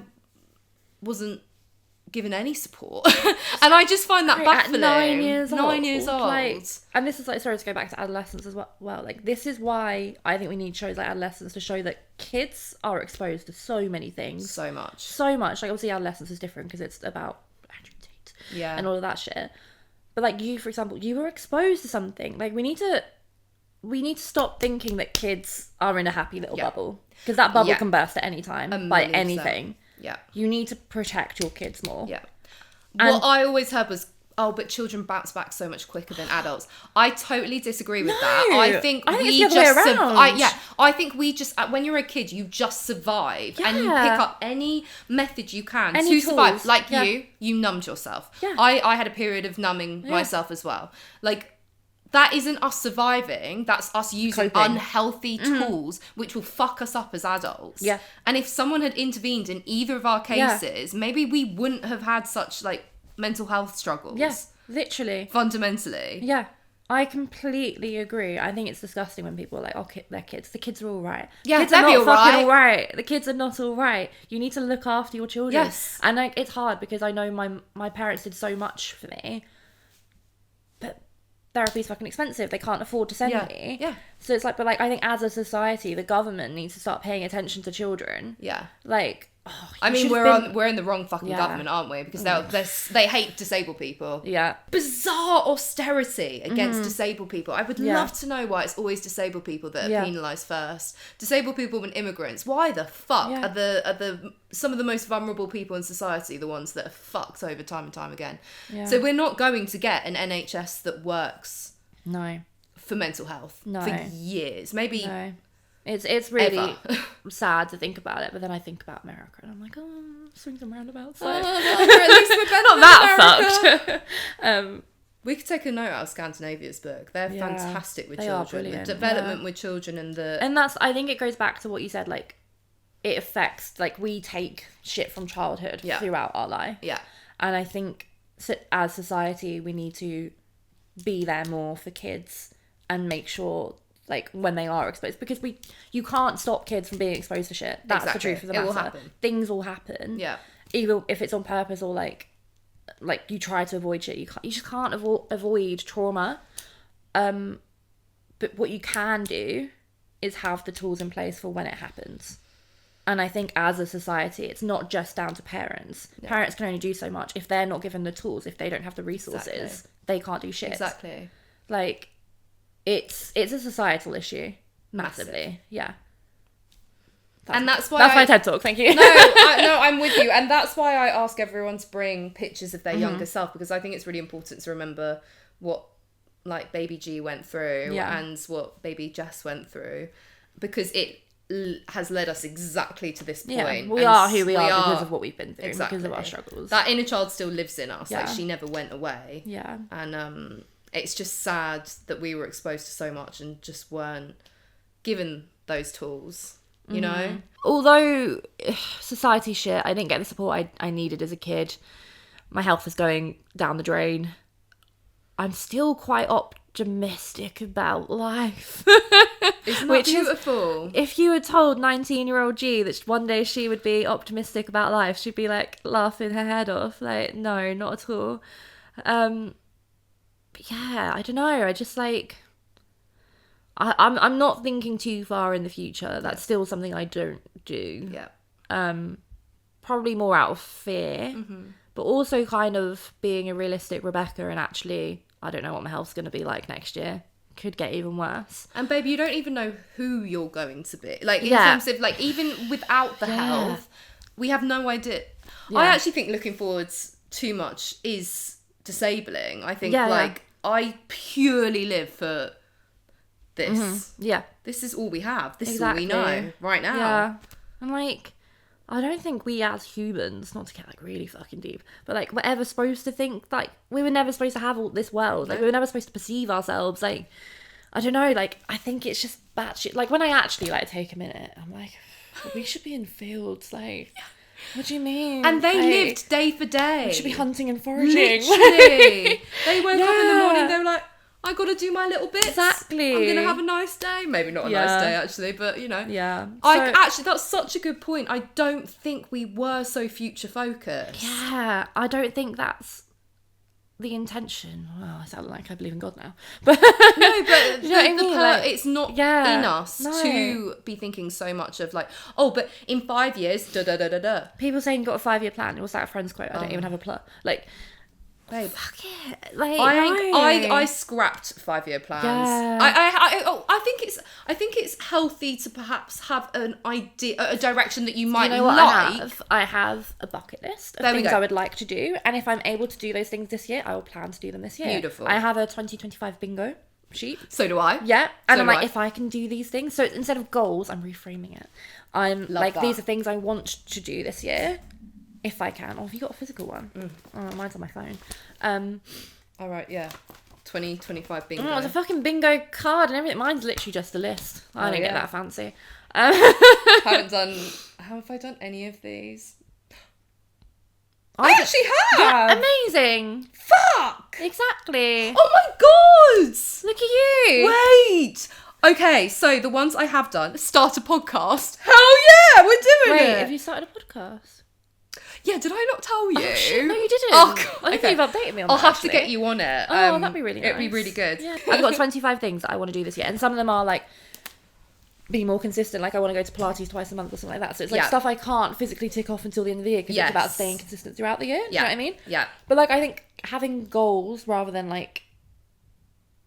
wasn't given any support. And I just find that baffling. At 9 years old. 9 years old. And this is sorry to go back to adolescence as well. Like, this is why I think we need shows like Adolescence to show that kids are exposed to so many things. So much. Like, obviously adolescence is different because it's about Andrew Tate and all of that shit. But like you, for example, you were exposed to something. Like, we need to stop thinking that kids are in a happy little bubble, because that bubble can burst at any time by anything. Yeah. You need to protect your kids more. Yeah. What I always heard was, but children bounce back so much quicker than adults. I totally disagree with that. I think it's the other way around. I think we just, when you're a kid, you just survive and you pick up any method you can to survive. Like you numbed yourself. Yeah. I had a period of numbing myself as well. Like, that isn't us surviving. That's us using unhealthy tools, which will fuck us up as adults. Yeah. And if someone had intervened in either of our cases, maybe we wouldn't have had such, like, mental health struggles. Yeah, literally. Fundamentally. Yeah. I completely agree. I think it's disgusting when people are like, they're kids. The kids are all right. Yeah, kids are not fucking all right. The kids are not all right. You need to look after your children. Yes. And like, it's hard because I know my parents did so much for me. Therapy's fucking expensive. They can't afford to send me. Yeah. So it's like, but like, I think as a society, the government needs to start paying attention to children. Yeah. Like, I mean, we're in the wrong fucking government, aren't we? Because they hate disabled people. Yeah. Bizarre austerity against disabled people. I would love to know why it's always disabled people that are penalised first. Disabled people and immigrants. Why the fuck are the some of the most vulnerable people in society the ones that are fucked over time and time again? Yeah. So we're not going to get an NHS that works. No. For mental health. No. For years. Maybe. No. It's really sad to think about it, but then I think about America and I'm like, swings and roundabouts. Like, at least we're better not that fucked. We could take a note out of Scandinavia's book. They're fantastic with children. The development with children and that's, I think it goes back to what you said, like, it affects, like, we take shit from childhood throughout our life. Yeah. And I think as society, we need to be there more for kids and make sure, like, when they are exposed, because you can't stop kids from being exposed to shit. That's the truth of the matter. It will happen. Things will happen. Yeah. Either if it's on purpose or like you try to avoid shit. You just can't avoid trauma. But what you can do is have the tools in place for when it happens. And I think as a society, it's not just down to parents. Yeah. Parents can only do so much. If they're not given the tools, if they don't have the resources, they can't do shit. Exactly. Like, it's a societal issue, massively. Yeah. That's why that's my TED talk. Thank you. No, I'm with you, and that's why I ask everyone to bring pictures of their younger self, because I think it's really important to remember what, like, baby G went through and what baby Jess went through, because it has led us exactly to this point. Yeah, we are who we are because of what we've been through, because of our struggles. That inner child still lives in us. Like, she never went away. Yeah. And it's just sad that we were exposed to so much and just weren't given those tools, you know? Although society shit, I didn't get the support I needed as a kid. My health is going down the drain. I'm still quite optimistic about life. Isn't that Which beautiful? If you had told 19-year-old G that one day she would be optimistic about life, she'd be like laughing her head off. Like, no, not at all. But yeah, I don't know. I just like, I'm not thinking too far in the future. That's still something I don't do. Yeah. Probably more out of fear, but also kind of being a realistic Rebecca and actually, I don't know what my health's going to be like next year. Could get even worse. And babe, you don't even know who you're going to be. Like, in terms of, like, even without the health, we have no idea. I actually think looking forwards too much is disabling. I think, I purely live for this. Yeah. This is all we have. This is all we know right now. Yeah. And, like, I don't think we as humans, not to get, like, really fucking deep, but, like, we're ever supposed to think, like, we were never supposed to have all this world. Like, we were never supposed to perceive ourselves, like, I don't know, like, I think it's just batshit. Like, when I actually, like, take a minute, I'm like, we should be in fields, like, what do you mean? And they like, lived day for day. We should be hunting and foraging. Literally. They woke up in the morning, they were like, I got to do my little bits. Exactly. I'm going to have a nice day. Maybe not a nice day, actually, but, you know. Yeah. Actually, that's such a good point. I don't think we were so future focused. Yeah. I don't think that's the intention. Well, I sound like I believe in God now. But No, but you know what I mean? Like, it's not in us to be thinking so much of, like, oh, but in 5 years, da-da-da-da-da. People saying got a 5-year plan. It was that a friend's quote. I don't even have a plan. Like, babe, fuck it. Like, I scrapped 5-year plans. Yeah. I think it's healthy to perhaps have an idea, a direction that you might you know what like. I have a bucket list of things I would like to do, and if I'm able to do those things this year, I will plan to do them this year. Beautiful. I have a 2025 bingo sheet. So do I. Yeah, and So I'm do like, I. if I can do these things, so instead of goals, I'm reframing it. I'm like, that. these are things I want to do this year, if I can. Oh, have you got a physical one? Oh, mine's on my phone. All right, yeah. 2025 bingo. Oh, it's a fucking bingo card and everything. Mine's literally just a list. I don't get that fancy. How have I done any of these? I actually have. Yeah, amazing. Fuck. Exactly. Oh my god. Look at you. Wait. Okay, so the ones I have done, start a podcast. Hell yeah, we're doing Wait, it. have you started a podcast? Yeah, did I not tell you? Oh, shit, no, you didn't. Oh, God. I think Okay. you've updated me on I'll that, have to actually. get you on it. Oh, that'd be really nice. It'd be really good. Yeah. I've got 25 things that I want to do this year, and some of them are like be more consistent. Like I want to go to Pilates twice a month or something like that. So it's like stuff I can't physically tick off until the end of the year because it's about staying consistent throughout the year. Do you know what I mean? Yeah. But like I think having goals rather than like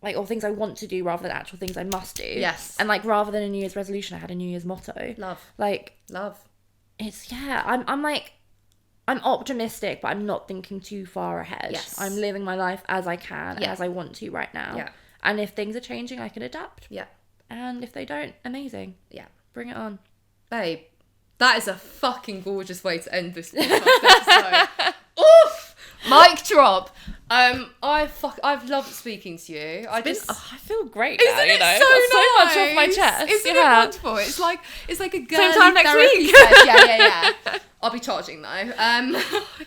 or things I want to do rather than actual things I must do. Yes. And like rather than a New Year's resolution, I had a New Year's motto. Love. Like Love. it's I'm like I'm optimistic, but I'm not thinking too far ahead. Yes. I'm living my life as I can and as I want to right now. Yeah. And if things are changing, I can adapt. Yeah. And if they don't, amazing. Yeah. Bring it on. Babe, that is a fucking gorgeous way to end this podcast episode. Oof! Mic drop. I've loved speaking to you. I feel great Isn't now, you it know? so Got nice? so much off my chest. Isn't it wonderful? It's like a girly time next therapy week. session. Yeah. I'll be charging though. I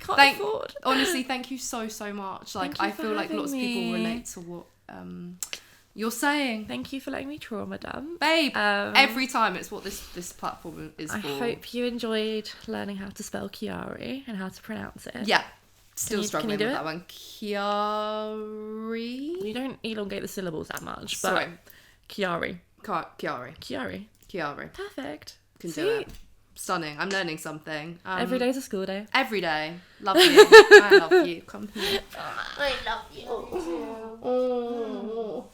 can't afford. Honestly, thank you so much. Like Thank you I for feel like lots of having people me. relate to what you're saying. Thank you for letting me trauma dump. Babe, every time it's what this platform is for. I hope you enjoyed learning how to spell Chiari and how to pronounce it. Yeah. Still Can you struggling do with it? that one. Chiari? You don't elongate the syllables that much, Sorry. but Chiari. Chiari. Chiari. Perfect. Can See? do it. Stunning. I'm learning something. Every day's a school day. Every day. Love you. I love you. Come here. I love you.